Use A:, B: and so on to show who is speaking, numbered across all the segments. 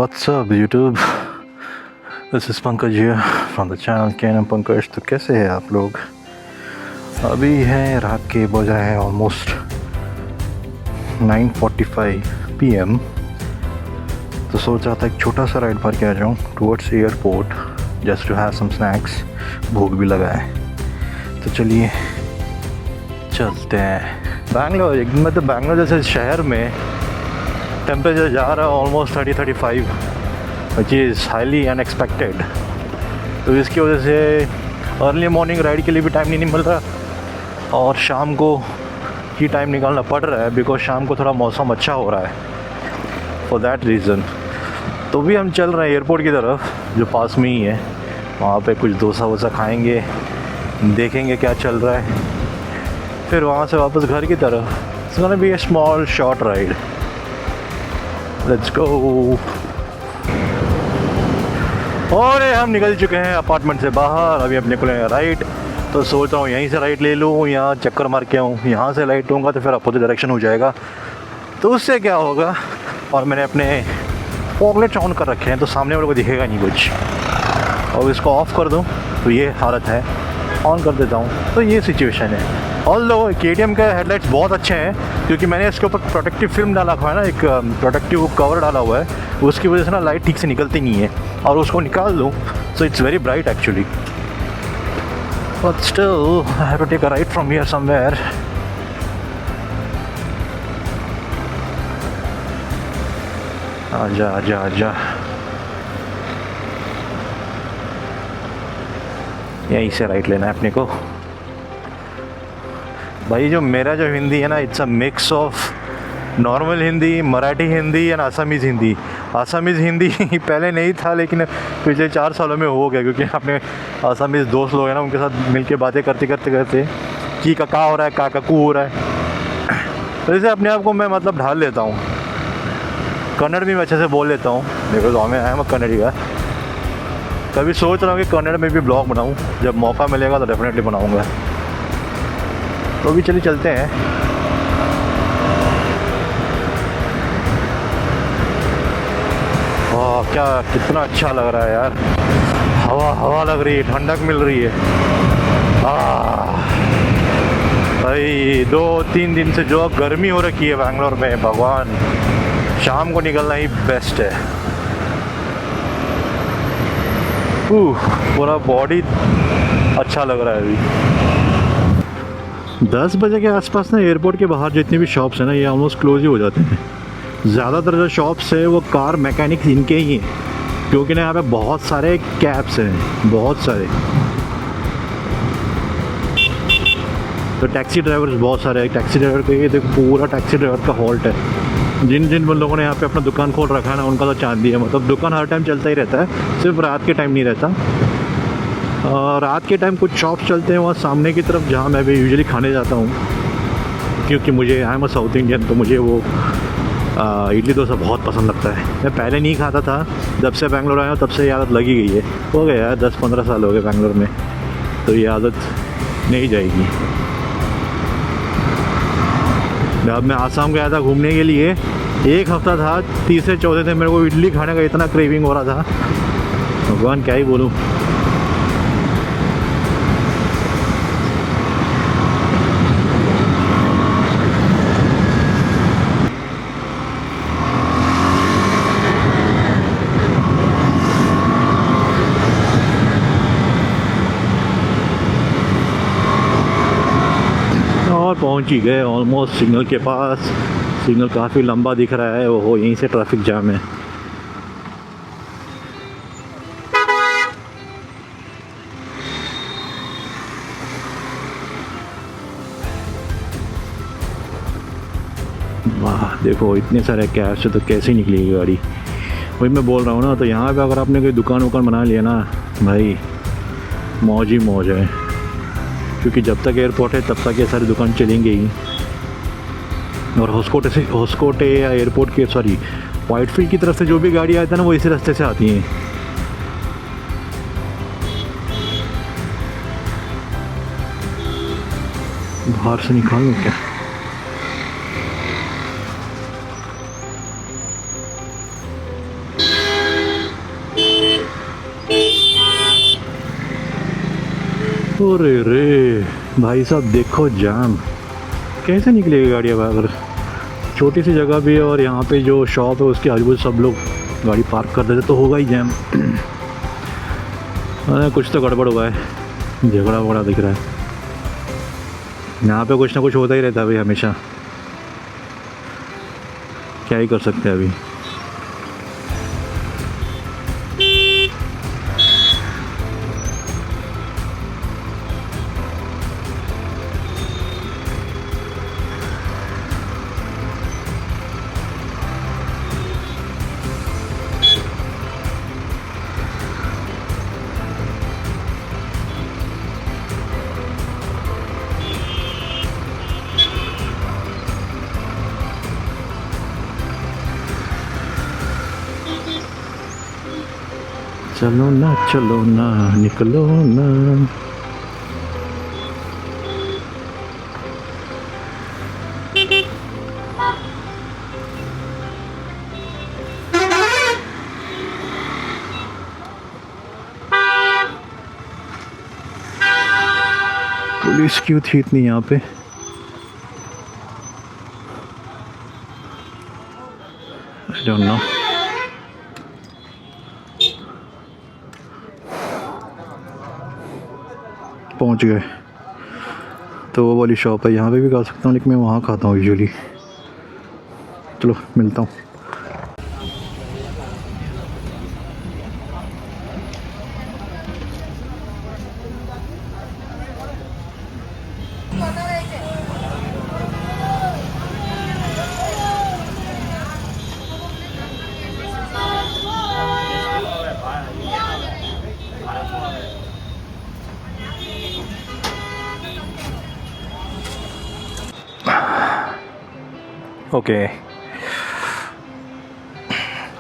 A: What's up YouTube? This is Pankaj here from the channel KNM Pankaj। तो कैसे हैं आप लोग? अभी है रात के बजा है ऑलमोस्ट 9:45 PM। तो सोच रहा था एक छोटा सा राइड मार के आ जाऊँ towards airport just to have some snacks. भूख भी लगा है तो चलिए चलते हैं। बैंगलोर एकदम मतलब बैंगलोर जैसे शहर में टेम्परेचर जा रहा है almost 30-35 which is highly unexpected. तो इसकी वजह से अर्ली मॉर्निंग राइड के लिए भी टाइम नहीं मिल रहा और शाम को ही टाइम निकालना पड़ रहा है बिकॉज शाम को थोड़ा मौसम अच्छा हो रहा है। फॉर दैट रीज़न तो भी हम चल रहे हैं एयरपोर्ट की तरफ जो पास में ही है। वहाँ पे कुछ डोसा वोसा खाएंगे, देखेंगे क्या चल रहा है, फिर वहाँ से वापस घर की तरफ। It's gonna be A small short ride. Let's go. और हम निकल चुके हैं अपार्टमेंट से बाहर। अभी अपने को राइट तो सोच रहा हूँ यहीं से राइट ले लूँ, यहाँ चक्कर मार के आऊँ। यहाँ से राइट लूँगा तो फिर अपोजिट डायरेक्शन हो जाएगा, तो उससे क्या होगा। और मैंने अपने फॉगलाइट्स ऑन कर रखे हैं तो सामने वाले को दिखेगा नहीं कुछ। और इसको ऑफ़ कर दूँ तो ये हालत है, ऑन कर देता हूँ तो ये सिचुएशन है। ऑल्दो KTM के हेडलाइट्स बहुत अच्छे हैं क्योंकि मैंने इसके ऊपर प्रोटेक्टिव फिल्म डाला हुआ है ना, एक प्रोटेक्टिव कवर डाला हुआ है। उसकी वजह से ना लाइट ठीक से निकलती नहीं है और उसको निकाल दूँ so it's very bright actually. But still I have to take a right from here somewhere. आजा आजा आजा, यहीं से राइट लेना है अपने को। भाई जो मेरा जो हिंदी है ना, it's a mix of normal Hindi, Marathi Hindi and Assamese Hindi. Assamese Hindi पहले नहीं था लेकिन पिछले 4 सालों में हो गया क्योंकि अपने आसामीज़ दोस्त लोग हैं ना, उनके साथ मिलके बातें करते कि का हो रहा है, काकू हो रहा है। तो इसे अपने आप को मैं मतलब ढाल लेता हूँ। कन्नड़ भी मैं अच्छे से बोल लेता हूँ बिकॉज आई एम अ कन्नड़ी का। कभी सोच रहा हूँ कि कन्नड़ में भी ब्लॉग बनाऊँ, जब मौका मिलेगा तो डेफिनेटली बनाऊँगा। तो भी चलिए चलते हैं। वाह क्या कितना अच्छा लग रहा है यार। हवा लग रही है, ठंडक मिल रही है। भाई 2-3 दिन से जो गर्मी हो रखी है बैंगलोर में, भगवान, शाम को निकलना ही बेस्ट है। पूरा बॉडी अच्छा लग रहा है अभी। 10 बजे के आसपास ना एयरपोर्ट के बाहर जितनी भी शॉप्स हैं ना, ये ऑलमोस्ट क्लोज ही हो जाते हैं। ज़्यादातर जो शॉप्स है वो कार मैकेनिक्स इनके ही हैं क्योंकि ना यहाँ पे बहुत सारे कैब्स हैं, बहुत सारे। तो टैक्सी ड्राइवर्स बहुत सारे हैं। टैक्सी ड्राइवर का ये देखो, पूरा टैक्सी ड्राइवर का हॉल्ट है। जिन लोगों ने यहाँ पे अपना दुकान खोल रखा है ना, उनका तो चांदी है। मतलब दुकान हर टाइम चलता ही रहता है, सिर्फ रात के टाइम नहीं रहता। रात के टाइम कुछ शॉप्स चलते हैं वहाँ सामने की तरफ, जहाँ मैं भी यूजुअली खाने जाता हूँ क्योंकि मुझे I am a south Indian, तो मुझे वो इडली डोसा बहुत पसंद लगता है। मैं पहले नहीं खाता था, जब से बैंगलोर आया हूँ तब से ये आदत लगी गई है। हो गया यार 10-15 साल हो गए बैंगलोर में, तो ये आदत नहीं जाएगी। जब मैं आसाम गया था घूमने के लिए, 1 हफ्ता था, तीसरे चौथे दिन मेरे को इडली खाने का इतना क्रेविंग हो रहा था, भगवान क्या ही बोलूँ। और पहुंच ही गए ऑलमोस्ट सिग्नल के पास। सिग्नल काफ़ी लंबा दिख रहा है, वो यहीं से ट्रैफिक जाम है। वाह देखो इतने सारे कैब से तो कैसे निकलेगी गाड़ी। वही मैं बोल रहा हूँ ना, तो यहाँ पे अगर आपने कोई दुकान वुकान बना लिया ना भाई, मौज ही मौज है। क्योंकि जब तक एयरपोर्ट है तब तक ये सारी दुकान चलेंगे ही। और होस्कोटे या एयरपोर्ट के वाइटफील्ड की तरफ से जो भी गाड़ी आती है ना, वो इसी रास्ते से आती हैं। बाहर से निकाल लो क्या। अरे रे भाई साहब देखो जाम, कैसे निकलेगी गाड़ी अब? अगर छोटी सी जगह भी है और यहाँ पे जो शॉप है उसके आजू बाजू सब लोग गाड़ी पार्क कर देते तो होगा ही जैम। अरे कुछ तो गड़बड़ हुआ है, झगड़ा वगड़ा दिख रहा है यहाँ पे, कुछ ना कुछ होता ही रहता है भाई हमेशा, क्या ही कर सकते हैं अभी। चलो ना निकलो ना। पुलिस क्यों थी इतनी यहाँ पे? I don't know. पहुँच गए, तो वो वाली शॉप है, यहाँ पे भी खा सकता हूँ लेकिन मैं वहाँ खाता हूँ यूजुअली। चलो मिलता हूँ। ओके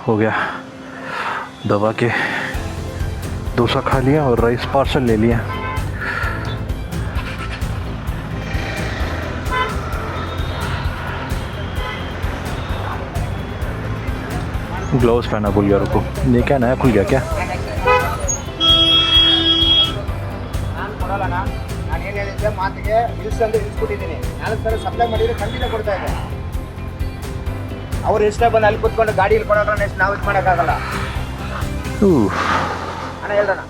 A: हो गया, दवा के डोसा खा लिया और राइस पार्सल ले लिया। ग्लव्स पहना भूल गया, रुको, ये क्या नया खुल गया क्या?
B: ಮಾತಿಗೆ ಇಲ್ಸ್ ಅಂದ್ರೆ ಇಳಿಸ್ಬಿಟ್ಟಿದ್ದೀನಿ, 4 ಸಲ ಸಪ್ಲೈ ಮಾಡಿದ್ರೆ ಖಂಡಿತ ಕೊಡ್ತಾ ಇದೆ. ಅವ್ರು ಇಷ್ಟ ಬಂದು ಅಲ್ಲಿ ಕುತ್ಕೊಂಡು ಗಾಡಿಯಲ್ಲಿ ಕೊಡೋಣ, ನೆಕ್ಸ್ಟ್ ನಾವು ಇದು ಮಾಡೋಕ್ಕಾಗಲ್ಲ. ಅಣ್ಣ ಹೇಳ್ರಣ್ಣ,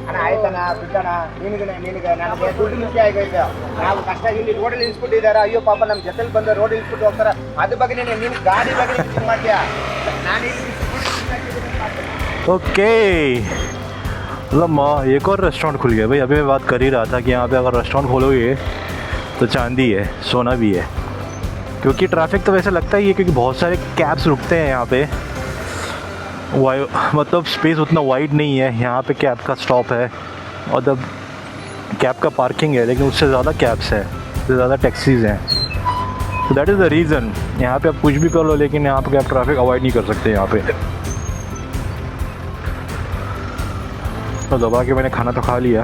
B: ಅಣ್ಣ ಆಯ್ತಣ್ಣ ಬಿಟ್ಟಣ್ಣ, ನಿನಗೆ ನನಗೆ ದುಡ್ಡು ಮುಖ್ಯ ಆಗೈತೆ. ನಾವು ಕಷ್ಟ ಇಲ್ಲಿ ರೋಡಲ್ಲಿ ಇಳಿಸ್ಬಿಟ್ಟಿದ್ದಾರೆ, ಅಯ್ಯೋ ಪಾಪ ನಮ್ಮ ಜೊತೆಲಿ ಬಂದು ರೋಡ್ ಇಳಿಸ್ಬಿಟ್ಟು ಹೋಗ್ತಾರೆ. ಅದ್ರ ಬಗ್ಗೆ ನೀನು ಗಾಡಿ ಬಗ್ಗೆ ಇದು ಮಾಡ್ತೀಯಾ? ನಾನು ಇಲ್ಲಿ
A: ओके मतलब एक और रेस्टोरेंट खुल गया भाई। अभी मैं बात कर ही रहा था कि यहाँ पे अगर रेस्टोरेंट खोलोगे तो चांदी है, सोना भी है, क्योंकि ट्रैफिक तो वैसे लगता ही है क्योंकि बहुत सारे कैब्स रुकते हैं यहाँ पे। मतलब स्पेस उतना वाइड नहीं है यहाँ पे, कैब का स्टॉप है और जब कैब का पार्किंग है, लेकिन उससे ज़्यादा कैब्स है, उससे ज़्यादा टैक्सीज़ हैं। तो दैट इज़ द रीज़न यहाँ पे आप कुछ भी कर लो लेकिन यहाँ पे आप ट्रैफिक अवॉइड नहीं कर सकते यहाँ पे। तो दबा के मैंने खाना तो खा लिया,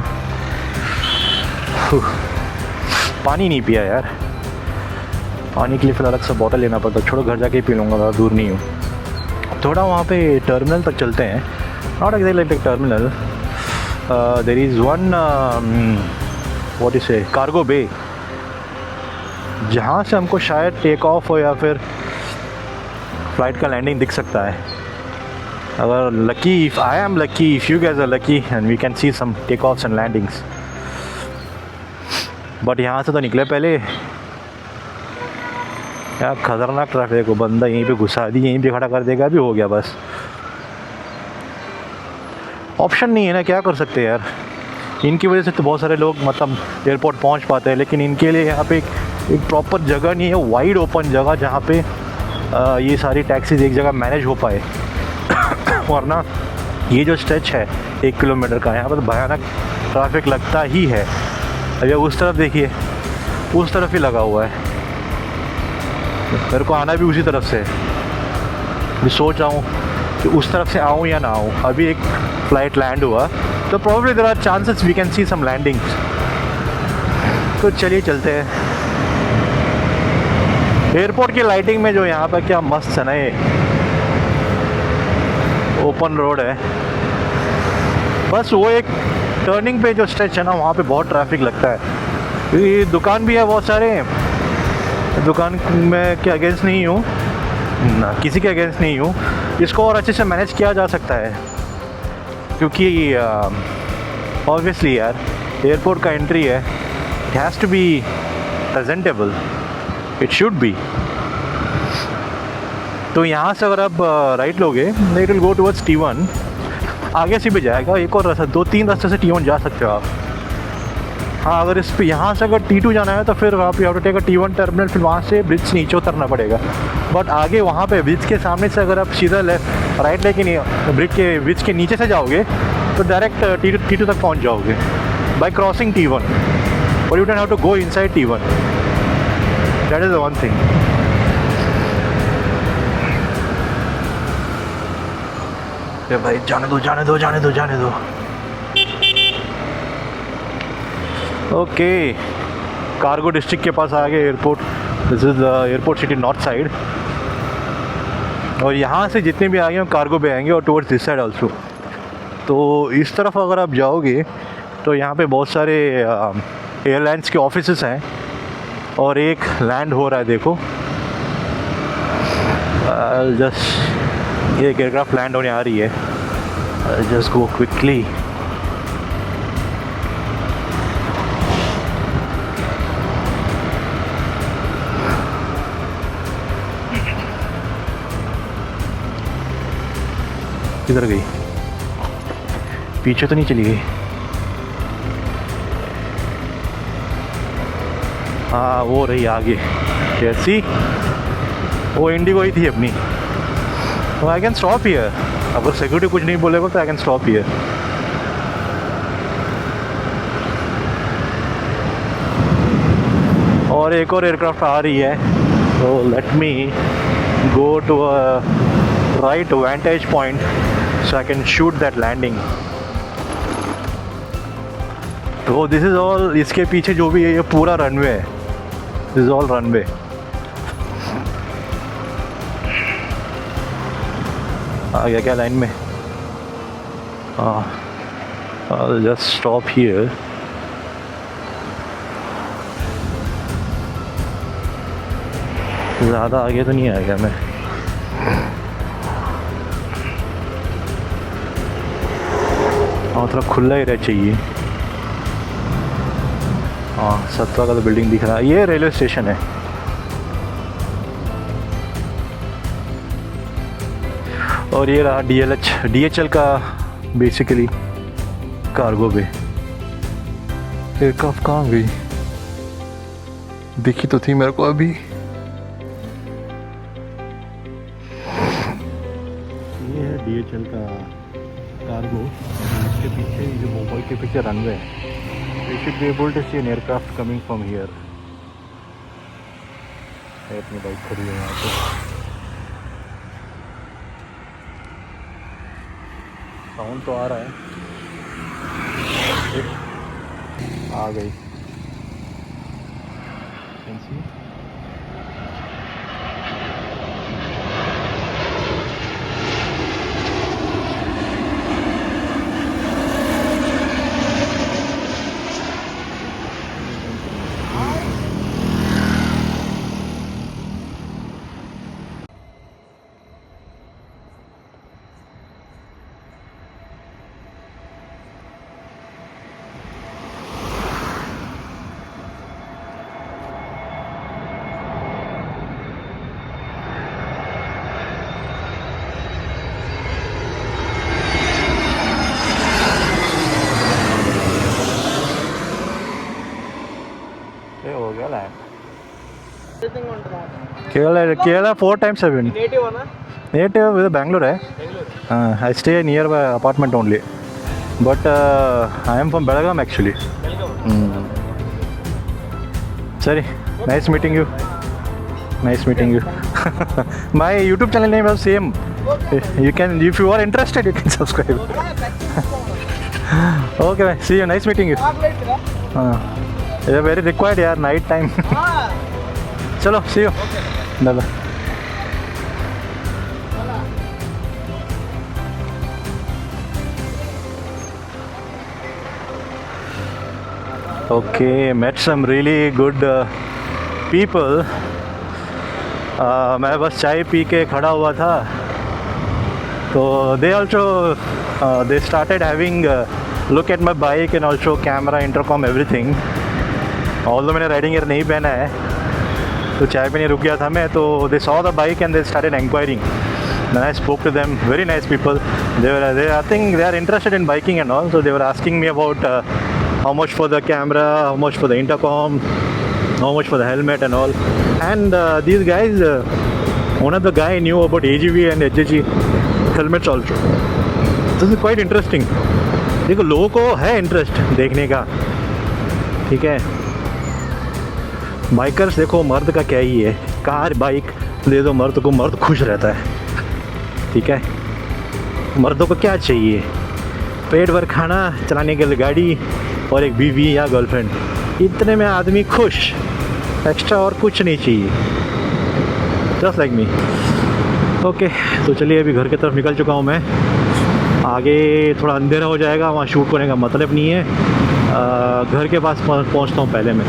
A: पानी नहीं पिया यार, पानी के लिए फिर अलग से बॉटल लेना पड़ता। छोड़ो घर जाके ही पी लूँगा, ज़्यादा दूर नहीं हूँ। थोड़ा वहाँ पे टर्मिनल तक चलते हैं, not exactly like terminal, there is one what is say cargo bay, जहाँ से हमको शायद टेक ऑफ हो या फिर फ्लाइट का लैंडिंग दिख सकता है। अगर lucky, if I am lucky, if you guys are lucky and we can see some take offs and landings. But यहाँ से तो निकले पहले, क्या खतरनाक ट्रैफिक को, बंदा यहीं पे घुसा दी, यहीं पे खड़ा कर देगा, भी हो गया बस। ऑप्शन नहीं है ना, क्या कर सकते हैं यार। इनकी वजह से तो बहुत सारे लोग मतलब एयरपोर्ट पहुंच पाते हैं, लेकिन इनके लिए यहाँ पे एक प्रॉपर जगह नहीं है, वाइड ओपन जगह जहाँ पे ये सारी टैक्सीज एक जगह मैनेज हो पाए। वरना ये जो स्ट्रेच है 1 किलोमीटर का, यहाँ पर तो भयानक ट्रैफिक लगता ही है। अभी उस तरफ देखिए, उस तरफ ही लगा हुआ है, मेरे को आना भी उसी तरफ से। मैं सोच रहा हूँ कि उस तरफ से आऊँ या ना आऊँ। अभी एक फ़्लाइट लैंड हुआ तो probably there are chances we can see some landings. तो चलिए चलते हैं। एयरपोर्ट की लाइटिंग में जो यहाँ पर क्या मस्त है ना, ये ओपन रोड है, बस वो एक टर्निंग पे जो स्ट्रेच है ना वहाँ पे बहुत ट्रैफिक लगता है, क्योंकि दुकान भी है बहुत सारे। दुकान में के अगेंस्ट नहीं हूँ ना, किसी के अगेंस्ट नहीं हूँ, इसको और अच्छे से मैनेज किया जा सकता है, क्योंकि ऑब्वियसली यार एयरपोर्ट का एंट्री है, it has to be presentable, it should be. तो यहाँ से अगर आप राइट लोगे it will go towards T1, आगे से भी जाएगा, एक और रास्ता, 2-3 रास्ते से T1 जा सकते हो आप। हाँ, अगर इस पे यहाँ से अगर T2 जाना है तो फिर आप you have to take T1 terminal, फिर वहाँ से ब्रिज से नीचे उतरना पड़ेगा। बट आगे वहाँ पे ब्रिज के सामने से अगर आप सीधा लेफ्ट राइट लेके नहीं, ब्रिज के नीचे से जाओगे तो डायरेक्ट T2 तक पहुँच जाओगे बाय क्रॉसिंग T1, और you don't have to go inside T1, that is the one thing. भाई जाने दो जाने दो जाने दो जाने दो। ओके, कार्गो डिस्ट्रिक्ट के पास आ गए airport. This is the airport city north side, और यहाँ से जितने भी आएंगे कार्गो पे आएंगे, और टुवर्ड्स दिस साइड ऑल्सो। तो इस तरफ अगर आप जाओगे तो यहाँ पे बहुत सारे एयरलाइंस के ऑफिसेस हैं, और एक लैंड हो रहा है, देखो जस्ट एक एयरक्राफ्ट लैंड होने आ रही है। Just go quickly. किधर गई? पीछे तो नहीं चली गई? हाँ वो रही आगे, कैसी? वो इंडिगो ही थी अपनी। तो आई कैन स्टॉप हियर, अगर सिक्योरिटी कुछ नहीं बोलेगा तो आई कैन स्टॉप हियर। और एक और एयरक्राफ्ट आ रही है, तो let me go to a right vantage point so I can shoot that landing. तो दिस इज़ ऑल, इसके पीछे जो भी है ये पूरा रनवे है, दिस इज़ ऑल रनवे। आ गया क्या लाइन में? I'll just stop here. ज़्यादा आगे तो नहीं आएगा मैं। हाँ थोड़ा खुला ही रह चाहिए। हाँ सत्वा का तो बिल्डिंग दिख रहा है, ये रेलवे स्टेशन है। और ये रहा DHL का बेसिकली कार्गो बे। एयरक्राफ्ट कहाँ गई? दिखी तो थी मेरे को अभी। ये है DHL का कार्गो, इसके पीछे जो मुंबई के पीछे रनवे है। You should be able to see an aircraft coming from here. अपनी बाइक खड़ी है यहाँ पे। साउंड तो आ रहा है, आ गई। Can see? हो गया land. Kerala 4 times I've been.
C: Native ana?
A: Native with Bangalore I stay near my apartment only, but I am from Belgaum actually. Sorry, nice meeting you. Nice meeting you. My YouTube channel name is same. You can, if you are interested, you can subscribe. Okay, bye. See you. Nice meeting you. Very required यार, night time. चलो, see you. Bye bye. Okay, met some really good people. मैं बस चाय P के खड़ा हुआ था तो they also they started having look at my bike and also camera, intercom, everything. Although मैंने राइडिंग गियर नहीं पहना है तो चाय पीने रुक गया था मैं, तो they saw the bike and they started inquiring. Then I spoke to them. Very nice people. I think they are interested in biking and all. So they were asking me about how much for the camera, how much for the intercom, how much for the helmet and all. And these guys, one of the guy knew about AGV and HGG helmets also. This is quite interesting. देखो लोगों को है interest देखने का, ठीक है. Bikers देखो, मर्द का क्या ही है, कार बाइक दे दो मर्द को, मर्द खुश रहता है, ठीक है. मर्दों को क्या चाहिए, पेट भर खाना, चलाने के लिए गाड़ी और एक बीवी या गर्लफ्रेंड, इतने में आदमी खुश, एक्स्ट्रा और कुछ नहीं चाहिए. Just like me. ओके, तो चलिए अभी घर की तरफ निकल चुका हूँ मैं. आगे थोड़ा अंधेरा हो जाएगा, वहाँ शूट करने का मतलब नहीं है. घर के पास पहुँचता हूँ पहले मैं.